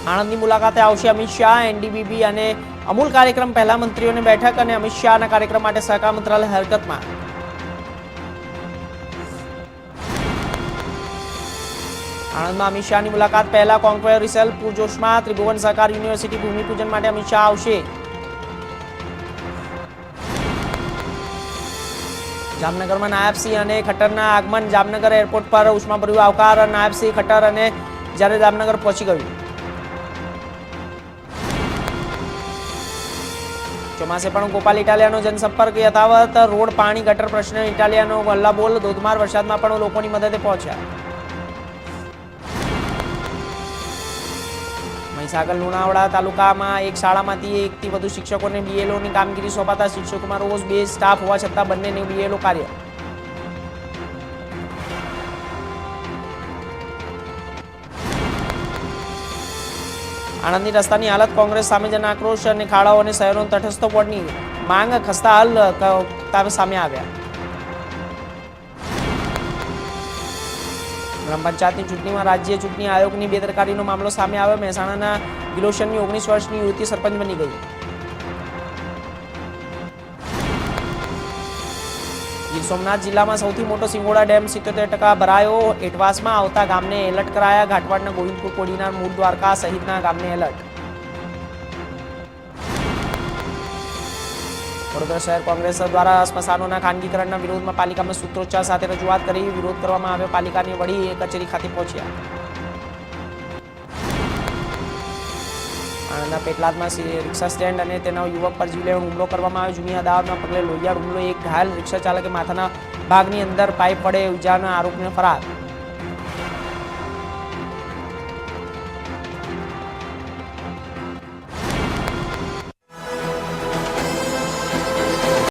આણંદની મુલાકાતે આવશે અમિત શાહ। એનડીબીબી અને અમૂલ કાર્યક્રમ પહેલા મંત્રીઓની બેઠક અને અમિત શાહના કાર્યક્રમ માટે સહકાર મંત્રાલય હરકતમાં। આણંદમાં અમિત શાહની મુલાકાત પહેલા કોન્ક્લેવ રિસલ્ટ પૂરજોશમાં। ત્રિભુવન સહકાર યુનિવર્સિટી ભૂમિપૂજન માટે અમિત શાહ આવશે। જામનગરમાં નાયબસિંહ અને ખટ્ટરના આગમન। જામનગર એરપોર્ટ પર ઉષ્માભર્યું આવકાર। નાયબસિંહ ખટ્ટર અને જ્યારે જામનગર પહોંચી ગયું। ચોમાસે પણ ગોપાલ ઇટાલિયાનો જનસંપર્ક યથાવત। રોડ, પાણી, ગટર પ્રશ્ન ઇટાલિયાનો ગલ્લાબોલ। ધોધમાર વરસાદમાં પણ લોકોની મદદે પહોંચ્યા। મહીસાગર લુણાવાડા તાલુકામાં એક શાળામાંથી એકથી વધુ શિક્ષકોને બીએલઓની કામગીરી સોંપાતા શિક્ષકોમાં રોજ 2 સ્ટાફ હોવા છતાં બંનેને બીએલઓ કાર્ય। આણંદની રસ્તાની હાલત, કોંગ્રેસ સામે જન આક્રોશ અને ખાડાઓ અને શહેરોનો તટસ્થ બોર્ડની માંગ। ખસ્તા હાલ સામે આવ્યા। ગ્રામ પંચાયતની ચૂંટણીમાં રાજ્ય ચૂંટણી આયોગની બેદરકારીનો મામલો સામે આવ્યો। મહેસાણાના ગિલોશનની 19 વર્ષની યુવતી સરપંચ બની ગઈ। ગીર સોમનાથ જિલ્લામાં સૌથી મોટો સિંગોડા ડેમ 77% ભરાયો। એટવાસમાં આવતા ગામને એલર્ટ કરાયા। ઘાટવાડના ગોવિંદપુર, કોડીનાર, મૂળ દ્વારકા સહિતના ગામને એલર્ટ। વડોદરા શહેર કોંગ્રેસ દ્વારા સ્મશાનોના ખાનગીકરણના વિરોધમાં પાલિકામાં સૂત્રોચ્ચાર સાથે રજૂઆત કરી। વિરોધ કરવામાં આવ્યો। પાલિકાની વડી કચેરી ખાતે પહોંચ્યા। આણંદના પેટલાદમાં રિક્ષા સ્ટેન્ડ અને તેના યુવક પર જીવલેણ હુમલો કરવામાં આવ્યો। જૂની અદાવતના પગલે લોહિયાળ હુમલો। એક ઘાયલ રિક્ષા ચાલકે માથાના ભાગની અંદર પાઇપ વડે ઇજાના આરોપીને ફરાર।